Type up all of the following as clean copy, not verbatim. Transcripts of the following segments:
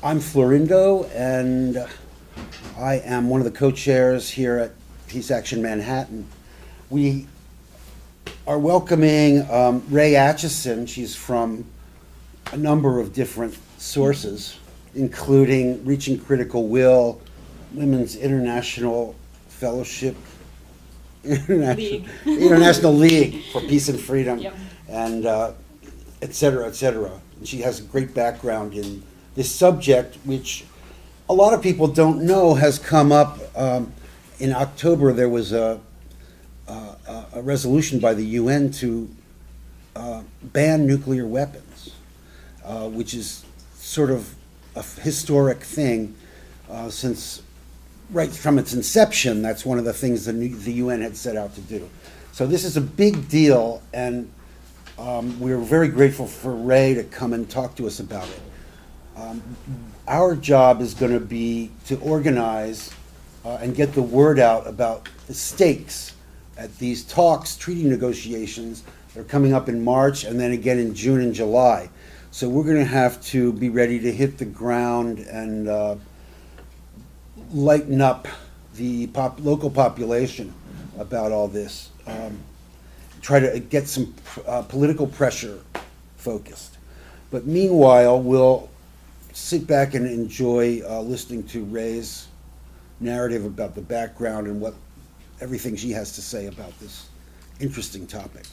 I'm Florindo, and I am one of the co-chairs here at Peace Action Manhattan. We are welcoming Ray Acheson. She's from a number of different sources, including Reaching Critical Will, Women's International Fellowship, International League for Peace and Freedom, Yep. and et cetera, et cetera. And she has a great background in this subject, which a lot of people don't know has come up. In October, there was a resolution by the UN to ban nuclear weapons, which is sort of a historic thing since right from its inception. That's one of the things the UN had set out to do. So this is a big deal, and we're very grateful for Ray to come and talk to us about it. Our job is going to be to organize and get the word out about the stakes at these talks, treaty negotiations. They're coming up in March and then again in June and July. So we're going to have to be ready to hit the ground and lighten up the local population about all this. Try to get some political pressure focused. But meanwhile, we'll sit back and enjoy listening to Ray's narrative about the background and what everything she has to say about this interesting topic.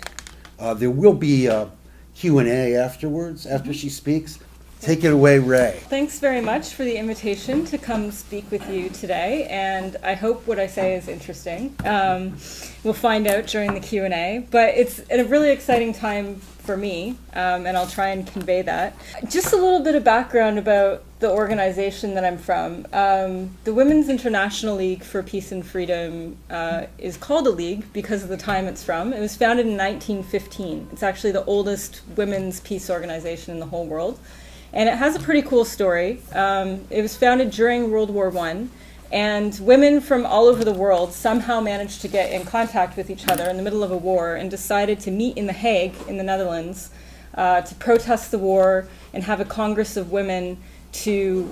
There will be a Q&A afterwards, after she speaks. Take it away, Ray. Thanks very much for the invitation to come speak with you today, and I hope what I say is interesting. We'll find out during the Q&A, but it's a really exciting time for me, and I'll try and convey that. Just a little bit of background about the organization that I'm from. The Women's International League for Peace and Freedom is called a league because of the time it's from. It was founded in 1915. It's actually the oldest women's peace organization in the whole world. And it has a pretty cool story. It was founded during World War I, and women from all over the world somehow managed to get in contact with each other in the middle of a war and decided to meet in The Hague in the Netherlands to protest the war and have a Congress of Women to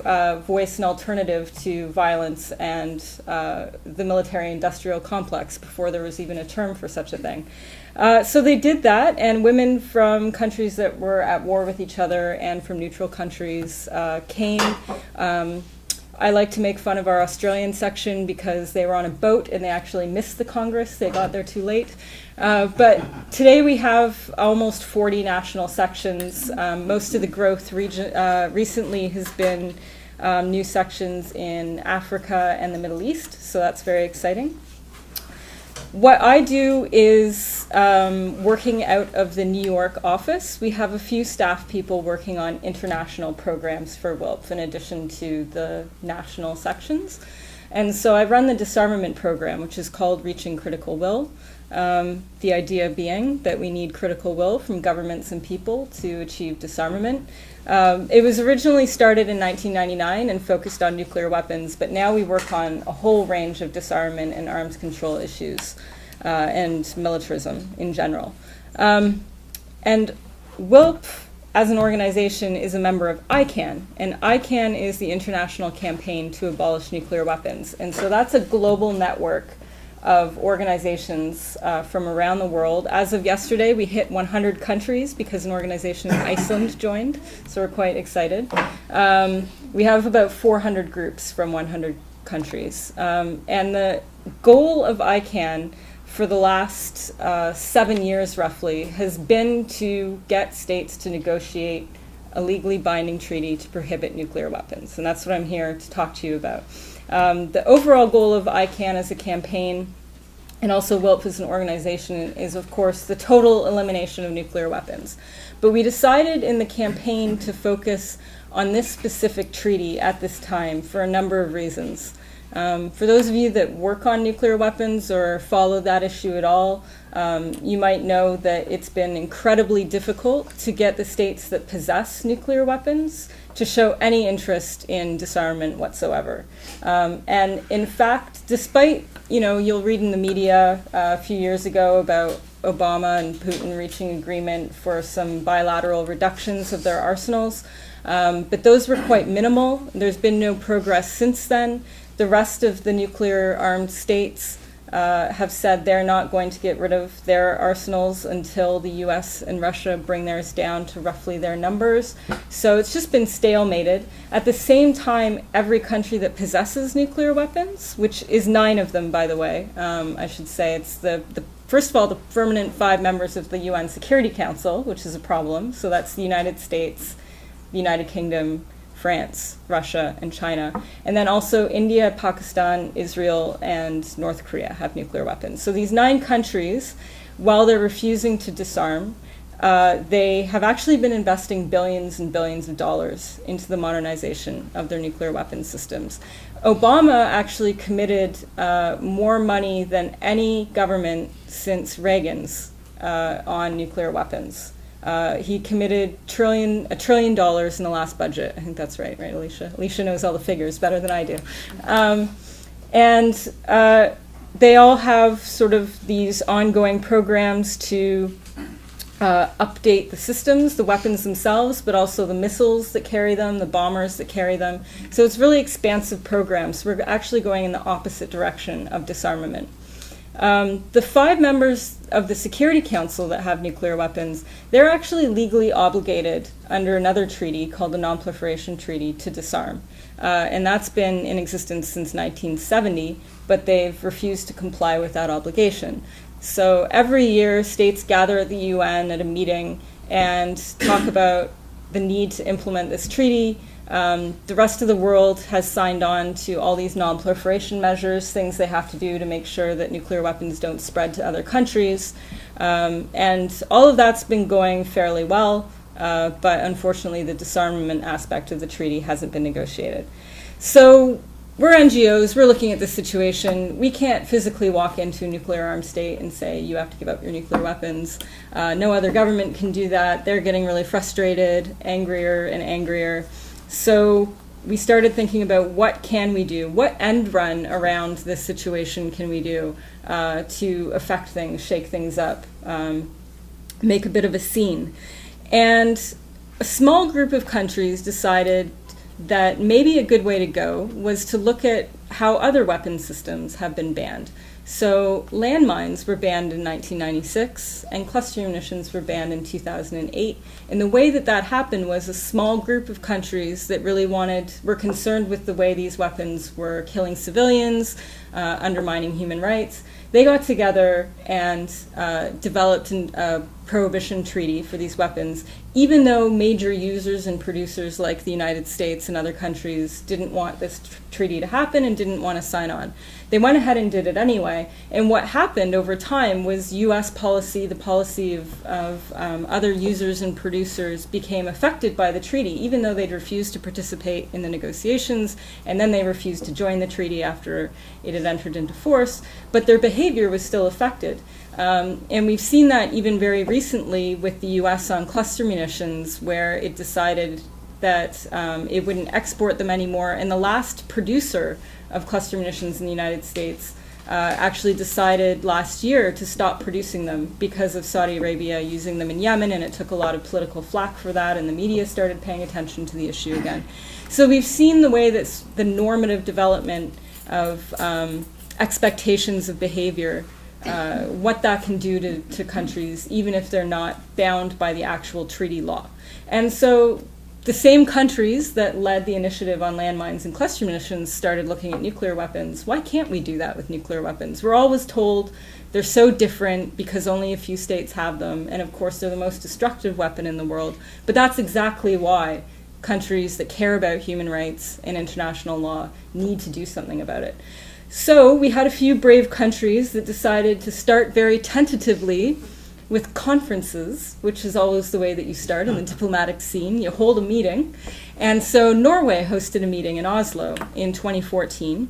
voice an alternative to violence and the military-industrial complex before there was even a term for such a thing. So they did that, and women from countries that were at war with each other and from neutral countries came. I like to make fun of our Australian section because they were on a boat and they actually missed the Congress. They got there too late. But today we have almost 40 national sections. Most of the growth recently has been new sections in Africa and the Middle East, so that's very exciting. What I do is working out of the New York office. We have a few staff people working on international programs for WILPF in addition to the national sections. And so I run the Disarmament program, which is called Reaching Critical Will. The idea being that we need critical will from governments and people to achieve disarmament. It was originally started in 1999 and focused on nuclear weapons, but now we work on a whole range of disarmament and arms control issues and militarism in general. And WILPF, as an organization, is a member of ICAN, and ICAN is the International Campaign to Abolish Nuclear Weapons. And so that's a global network of organizations from around the world. As of yesterday, we hit 100 countries because an organization in Iceland joined, so we're quite excited. We have about 400 groups from 100 countries. And the goal of ICAN for the last 7 years, roughly, has been to get states to negotiate a legally binding treaty to prohibit nuclear weapons. And that's what I'm here to talk to you about. The overall goal of ICAN as a campaign, and also WILPF as an organization, is of course the total elimination of nuclear weapons. But we decided in the campaign to focus on this specific treaty at this time for a number of reasons. For those of you that work on nuclear weapons or follow that issue at all, you might know that it's been incredibly difficult to get the states that possess nuclear weapons to show any interest in disarmament whatsoever. And in fact, despite, you'll read in the media a few years ago about Obama and Putin reaching agreement for some bilateral reductions of their arsenals, But those were quite minimal. There's been no progress since then. The rest of the nuclear-armed states have said they're not going to get rid of their arsenals until the US and Russia bring theirs down to roughly their numbers. So it's just been stalemated. At the same time, every country that possesses nuclear weapons, which is 9 of them, by the way, I should say, it's first of all, the permanent 5 members of the UN Security Council, which is a problem. So that's the United States, the United Kingdom, France, Russia, and China. And then also India, Pakistan, Israel, and North Korea have nuclear weapons. So these 9 countries, while they're refusing to disarm, they have actually been investing billions and billions of dollars into the modernization of their nuclear weapons systems. Obama actually committed more money than any government since Reagan's on nuclear weapons. He committed $1 trillion in the last budget. I think that's right, Alicia? Alicia knows all the figures better than I do. They all have sort of these ongoing programs to update the systems, the weapons themselves, but also the missiles that carry them, the bombers that carry them. So it's really expansive programs. We're actually going in the opposite direction of disarmament. The 5 members of the Security Council that have nuclear weapons, they're actually legally obligated under another treaty called the Non-Proliferation Treaty to disarm. And that's been in existence since 1970, but they've refused to comply with that obligation. So every year, states gather at the UN at a meeting and talk about the need to implement this treaty. The rest of the world has signed on to all these non-proliferation measures, things they have to do to make sure that nuclear weapons don't spread to other countries. And all of that's been going fairly well, but unfortunately the disarmament aspect of the treaty hasn't been negotiated. So we're NGOs, we're looking at this situation. We can't physically walk into a nuclear-armed state and say, you have to give up your nuclear weapons. No other government can do that. They're getting really frustrated, angrier and angrier. So we started thinking about what can we do? What end run around this situation can we do to affect things, shake things up, make a bit of a scene? And a small group of countries decided that maybe a good way to go was to look at how other weapon systems have been banned. So landmines were banned in 1996, and cluster munitions were banned in 2008. And the way that that happened was a small group of countries that really were concerned with the way these weapons were killing civilians, undermining human rights. They got together and developed a prohibition treaty for these weapons, even though major users and producers like the United States and other countries didn't want this treaty to happen and didn't want to sign on. They went ahead and did it anyway, and what happened over time was US policy, the policy of other users and producers became affected by the treaty, even though they'd refused to participate in the negotiations, and then they refused to join the treaty after it had entered into force, but their behavior was still affected. And we've seen that even very recently with the US on cluster munitions, where it decided that it wouldn't export them anymore. And the last producer of cluster munitions in the United States actually decided last year to stop producing them because of Saudi Arabia using them in Yemen, and it took a lot of political flack for that, and the media started paying attention to the issue again. So we've seen the way that the normative development of expectations of behavior, what that can do to countries, even if they're not bound by the actual treaty law. And so the same countries that led the initiative on landmines and cluster munitions started looking at nuclear weapons. Why can't we do that with nuclear weapons? We're always told they're so different because only a few states have them, and of course they're the most destructive weapon in the world. But that's exactly why countries that care about human rights and international law need to do something about it. So we had a few brave countries that decided to start very tentatively with conferences, which is always the way that you start in the diplomatic scene. You hold a meeting. And so Norway hosted a meeting in Oslo in 2014.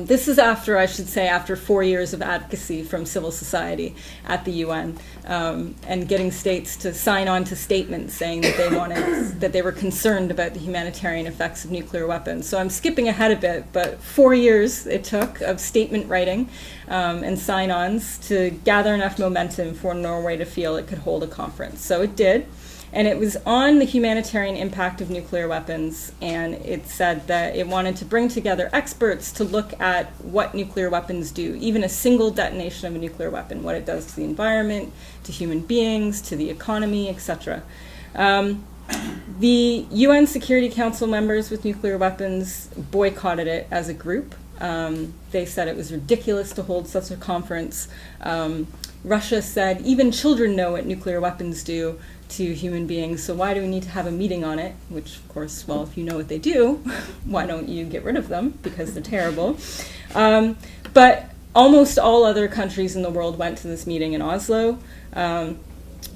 This is after, I should say, after 4 years of advocacy from civil society at the UN, and getting states to sign on to statements saying that that they were concerned about the humanitarian effects of nuclear weapons. So I'm skipping ahead a bit, but 4 years it took of statement writing and sign-ons to gather enough momentum for Norway to feel it could hold a conference. So it did. And it was on the humanitarian impact of nuclear weapons, and it said that it wanted to bring together experts to look at what nuclear weapons do, even a single detonation of a nuclear weapon, what it does to the environment, to human beings, to the economy, etc. The UN Security Council members with nuclear weapons boycotted it as a group. They said it was ridiculous to hold such a conference. Russia said even children know what nuclear weapons do to human beings, so why do we need to have a meeting on it? Which, of course, well, if you know what they do, why don't you get rid of them, because they're terrible. But almost all other countries in the world went to this meeting in Oslo.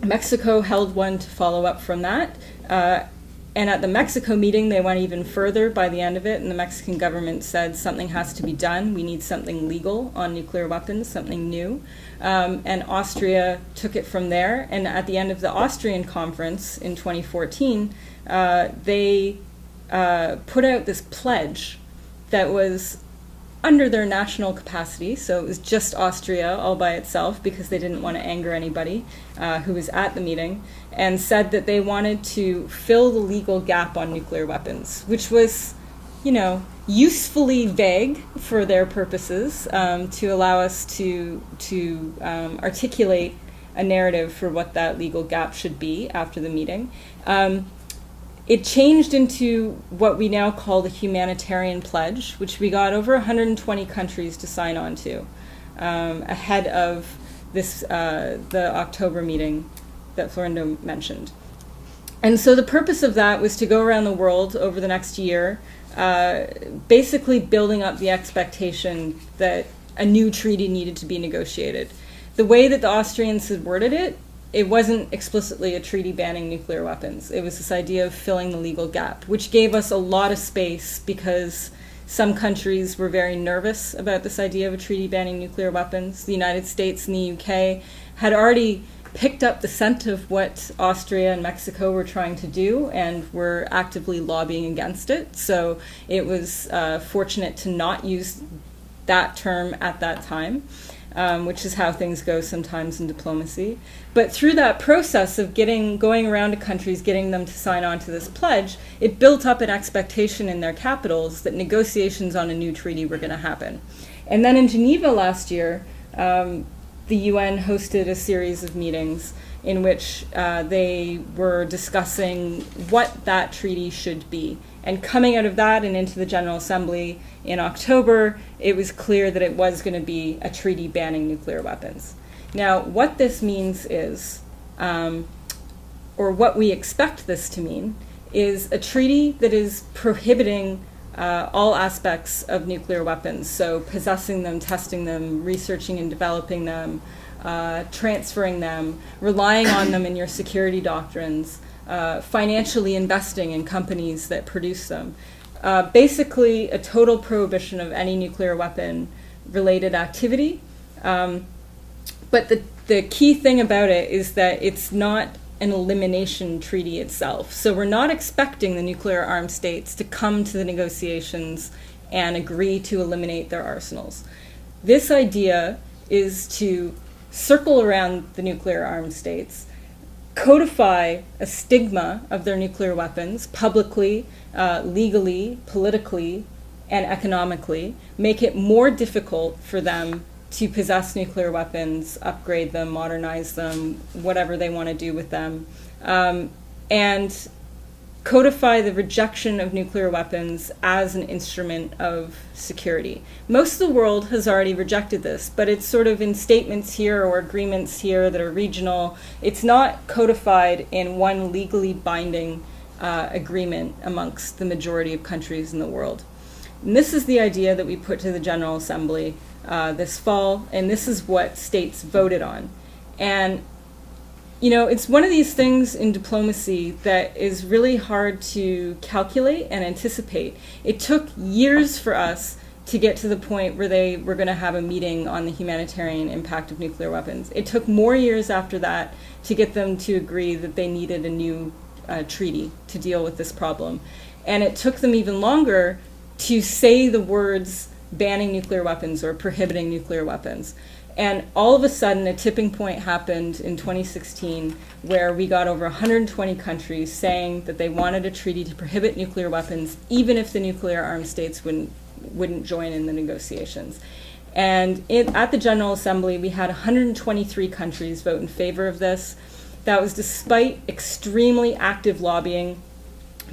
Mexico held one to follow up from that. And at the Mexico meeting, they went even further by the end of it, and the Mexican government said something has to be done. We need something legal on nuclear weapons, something new. And Austria took it from there. And at the end of the Austrian conference in 2014, they put out this pledge that was under their national capacity. So it was just Austria all by itself, because they didn't want to anger anybody who was at the meeting, and said that they wanted to fill the legal gap on nuclear weapons, which was, you know, usefully vague for their purposes, to allow us to articulate a narrative for what that legal gap should be after the meeting. It changed into what we now call the Humanitarian Pledge, which we got over 120 countries to sign on to ahead of this the October meeting that Florindo mentioned. And so the purpose of that was to go around the world over the next year, basically building up the expectation that a new treaty needed to be negotiated. The way that the Austrians had worded it, it wasn't explicitly a treaty banning nuclear weapons. It was this idea of filling the legal gap, which gave us a lot of space because some countries were very nervous about this idea of a treaty banning nuclear weapons. The United States and the UK had already picked up the scent of what Austria and Mexico were trying to do and were actively lobbying against it. So it was fortunate to not use that term at that time. Which is how things go sometimes in diplomacy. But through that process of going around to countries, getting them to sign on to this pledge, it built up an expectation in their capitals that negotiations on a new treaty were going to happen. And then in Geneva last year, the UN hosted a series of meetings in which they were discussing what that treaty should be. And coming out of that and into the General Assembly in October, it was clear that it was going to be a treaty banning nuclear weapons. Now, what this means is, or what we expect this to mean, is a treaty that is prohibiting all aspects of nuclear weapons. So possessing them, testing them, researching and developing them, transferring them, relying on them in your security doctrines, financially investing in companies that produce them. Basically, a total prohibition of any nuclear weapon-related activity. But the key thing about it is that it's not an elimination treaty itself. So we're not expecting the nuclear armed states to come to the negotiations and agree to eliminate their arsenals. This idea is to circle around the nuclear armed states, codify a stigma of their nuclear weapons publicly, legally, politically, and economically, make it more difficult for them to possess nuclear weapons, upgrade them, modernize them, whatever they want to do with them, and codify the rejection of nuclear weapons as an instrument of security. Most of the world has already rejected this, but it's sort of in statements here or agreements here that are regional. It's not codified in one legally binding agreement amongst the majority of countries in the world. And this is the idea that we put to the General Assembly this fall, and this is what states voted on. And you know, it's one of these things in diplomacy that is really hard to calculate and anticipate. It took years for us to get to the point where they were going to have a meeting on the humanitarian impact of nuclear weapons. It took more years after that to get them to agree that they needed a new treaty to deal with this problem. And it took them even longer to say the words banning nuclear weapons or prohibiting nuclear weapons. And all of a sudden, a tipping point happened in 2016 where we got over 120 countries saying that they wanted a treaty to prohibit nuclear weapons, even if the nuclear armed states wouldn't join in the negotiations. And at the General Assembly, we had 123 countries vote in favor of this. That was despite extremely active lobbying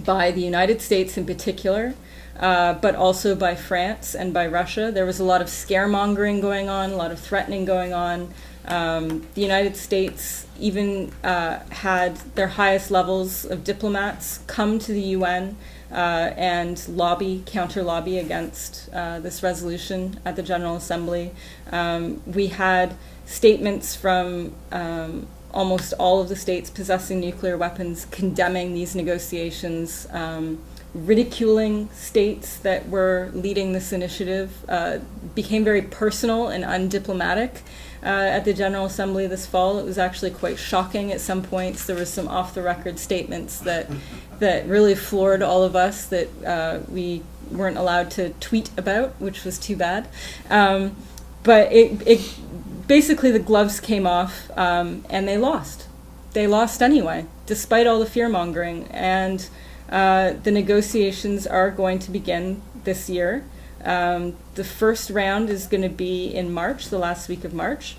by the United States in particular, but also by France and by Russia. There was a lot of scaremongering going on, a lot of threatening going on. The United States even had their highest levels of diplomats come to the UN and counter-lobby against this resolution at the General Assembly. We had statements from almost all of the states possessing nuclear weapons condemning these negotiations, ridiculing states that were leading this initiative, became very personal and undiplomatic at the General Assembly this fall. It was actually quite shocking at some points. There were some off-the-record statements that really floored all of us that we weren't allowed to tweet about, which was too bad. But it basically the gloves came off and they lost. They lost anyway, despite all the fear-mongering. And the negotiations are going to begin this year. The first round is going to be in March, the last week of March.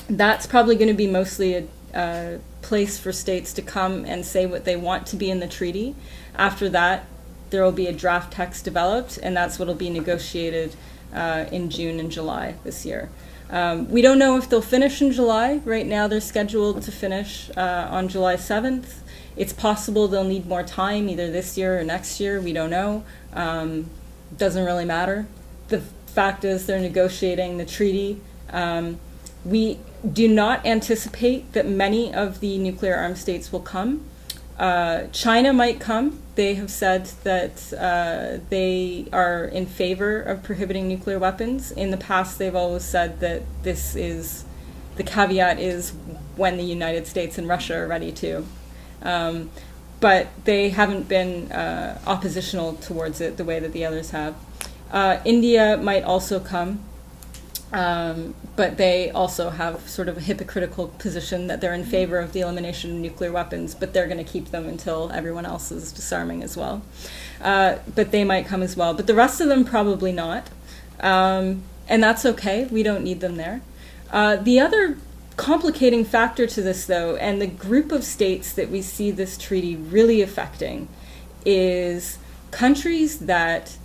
That's probably going to be mostly a place for states to come and say what they want to be in the treaty. After that, there will be a draft text developed, and that's what will be negotiated in June and July this year. We don't know if they'll finish in July. Right now they're scheduled to finish on July 7th. It's possible they'll need more time, either this year or next year. We don't know. Doesn't really matter. The fact is they're negotiating the treaty. We do not anticipate that many of the nuclear armed states will come. China might come. They have said that they are in favor of prohibiting nuclear weapons. In the past, they've always said that the caveat is when the United States and Russia are ready to. But they haven't been oppositional towards it the way that the others have. India might also come, but they also have sort of a hypocritical position that they're in favor of the elimination of nuclear weapons, but they're going to keep them until everyone else is disarming as well. But they might come as well. But the rest of them probably not. And that's okay. We don't need them there. The other complicating factor to this, though, and the group of states that we see this treaty really affecting, is countries that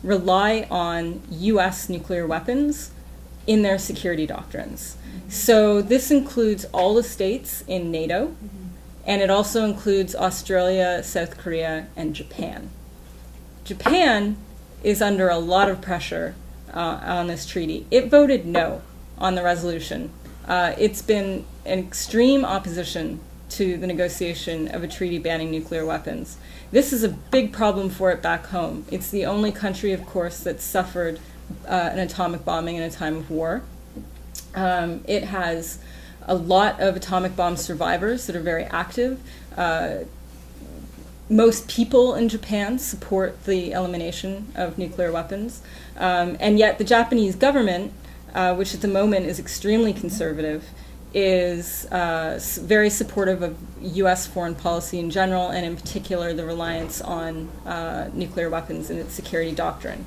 rely on U.S. nuclear weapons in their security doctrines. So this includes all the states in NATO, and it also includes Australia, South Korea, and Japan. Japan is under a lot of pressure on this treaty. It voted no on the resolution. It's been an extreme opposition to the negotiation of a treaty banning nuclear weapons. This is a big problem for it back home. It's the only country, of course, that suffered an atomic bombing in a time of war. It has a lot of atomic bomb survivors that are very active. Most people in Japan support the elimination of nuclear weapons. And yet the Japanese government, which at the moment is extremely conservative, is very supportive of U.S. foreign policy in general, and in particular the reliance on nuclear weapons in its security doctrine.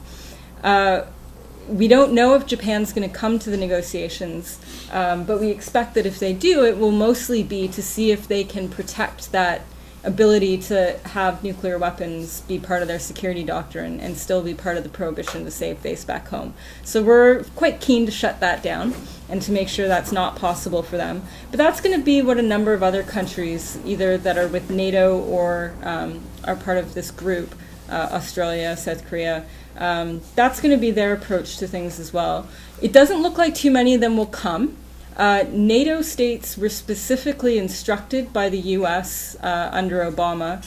We don't know if Japan's going to come to the negotiations, but we expect that if they do, it will mostly be to see if they can protect that ability to have nuclear weapons be part of their security doctrine and still be part of the prohibition to save face back home. So we're quite keen to shut that down and to make sure that's not possible for them. But that's going to be what a number of other countries, either that are with NATO or are part of this group, Australia, South Korea, that's going to be their approach to things as well. It doesn't look like too many of them will come. NATO states were specifically instructed by the U.S. Under Obama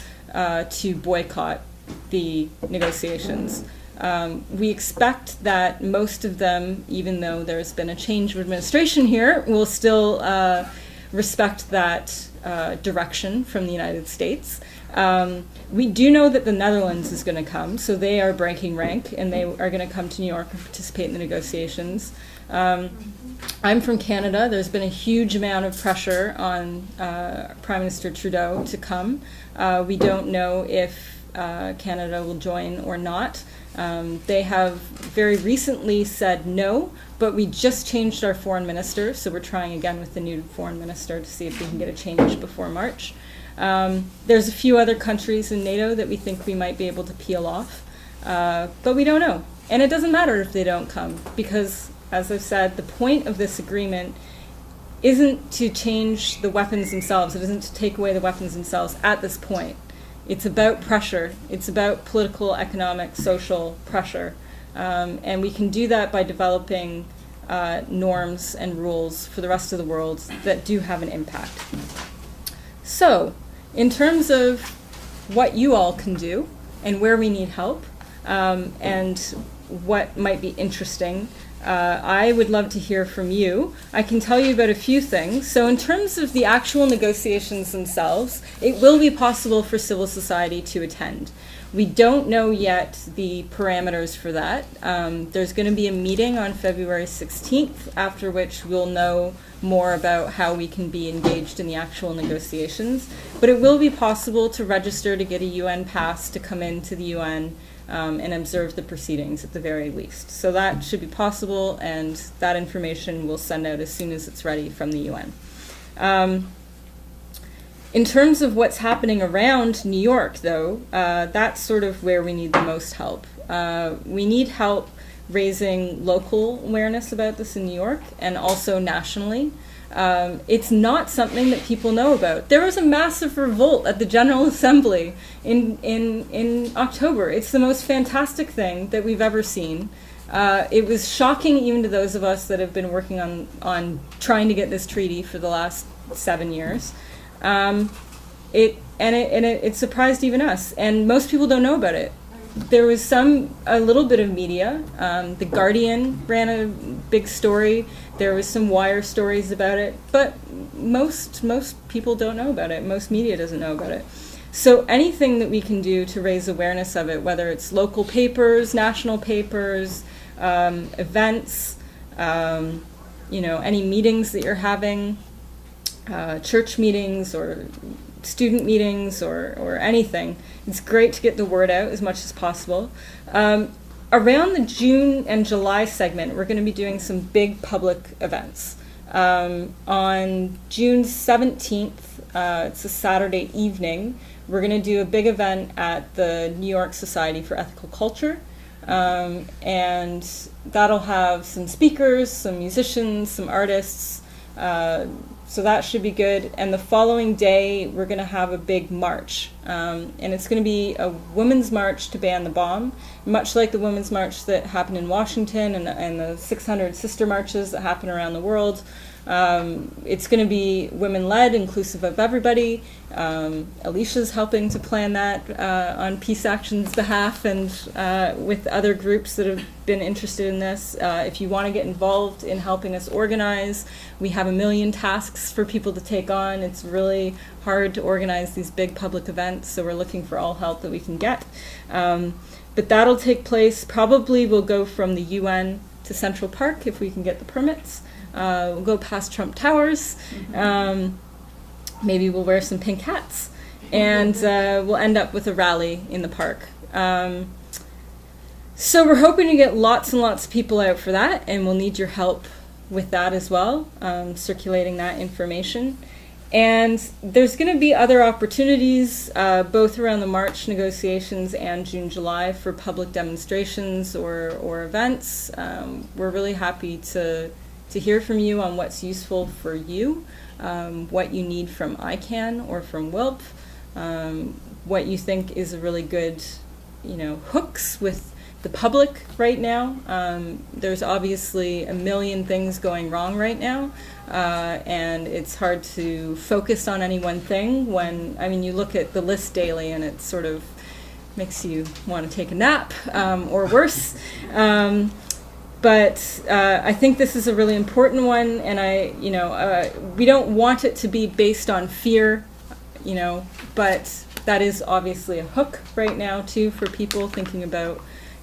to boycott the negotiations. We expect that most of them, even though there's been a change of administration here, will still respect that direction from the United States. We do know that the Netherlands is going to come, so they are breaking rank, and they are going to come to New York and participate in the negotiations. I'm from Canada. There's been a huge amount of pressure on Prime Minister Trudeau to come. We don't know if Canada will join or not. They have very recently said no, but we just changed our foreign minister, so we're trying again with the new foreign minister to see if we can get a change before March. There's a few other countries in NATO that we think we might be able to peel off, but we don't know. And it doesn't matter if they don't come, because, as I've said, the point of this agreement isn't to change the weapons themselves. It isn't to take away the weapons themselves at this point. It's about pressure. It's about political, economic, social pressure. And we can do that by developing norms and rules for the rest of the world that do have an impact. So, in terms of what you all can do and where we need help, and what might be interesting, I would love to hear from you. I can tell you about a few things. So in terms of the actual negotiations themselves, it will be possible for civil society to attend. We don't know yet the parameters for that. There's going to be a meeting on February 16th, after which we'll know more about how we can be engaged in the actual negotiations. But it will be possible to register to get a UN pass to come into the UN and observe the proceedings at the very least. So that should be possible, and that information we'll send out as soon as it's ready from the UN. In terms of what's happening around New York, though, that's sort of where we need the most help. We need help raising local awareness about this in New York and also nationally. It's not something that people know about. There was a massive revolt at the General Assembly in October. It's the most fantastic thing that we've ever seen. It was shocking even to those of us that have been working on trying to get this treaty for the last 7 years. It surprised even us, and most people don't know about it. There was a little bit of media. The Guardian ran a big story. There was some wire stories about it, but most people don't know about it. Most media doesn't know about it. So anything that we can do to raise awareness of it, whether it's local papers, national papers, events, any meetings that you're having, church meetings or student meetings or anything. It's great to get the word out as much as possible. Around the June and July segment, we're going to be doing some big public events. On June 17th, it's a Saturday evening, we're going to do a big event at the New York Society for Ethical Culture. And that'll have some speakers, some musicians, some artists, so that should be good. And the following day, we're going to have a big march. And it's going to be a women's march to ban the bomb, much like the women's march that happened in Washington and the 600 sister marches that happen around the world. It's going to be women-led, inclusive of everybody. Alicia's helping to plan that on Peace Action's behalf and with other groups that have been interested in this. If you want to get involved in helping us organize, we have a million tasks for people to take on. It's really hard to organize these big public events, so we're looking for all help that we can get. But that'll take place, probably we'll go from the UN to Central Park if we can get the permits. We'll go past Trump Towers. Maybe we'll wear some pink hats. And we'll end up with a rally in the park. So we're hoping to get lots and lots of people out for that, and we'll need your help with that as well, circulating that information. And there's going to be other opportunities, both around the March negotiations and June, July, for public demonstrations or events. We're really happy to hear from you on what's useful for you, what you need from ICANN or from WILPF, what you think is a really good, hooks with the public right now. There's obviously a million things going wrong right now, and it's hard to focus on any one thing when, you look at the list daily and it sort of makes you want to take a nap, or worse. But I think this is a really important one, and we don't want it to be based on fear, but that is obviously a hook right now too for people thinking about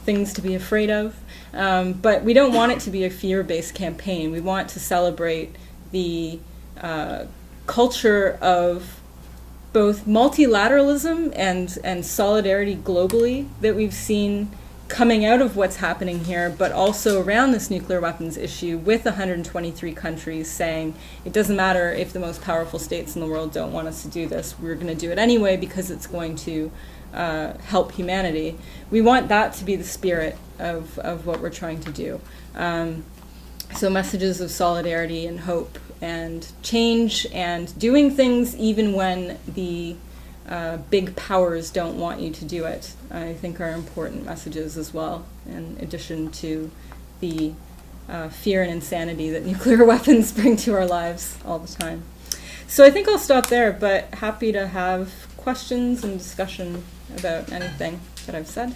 things to be afraid of. But we don't want it to be a fear-based campaign. We want to celebrate the culture of both multilateralism and solidarity globally that we've seen coming out of what's happening here, but also around this nuclear weapons issue with 123 countries saying it doesn't matter if the most powerful states in the world don't want us to do this, we're going to do it anyway because it's going to help humanity. We want that to be the spirit of what we're trying to do. So messages of solidarity and hope and change and doing things even when the big powers don't want you to do it, I think are important messages as well, in addition to the fear and insanity that nuclear weapons bring to our lives all the time. So I think I'll stop there, but happy to have questions and discussion about anything that I've said.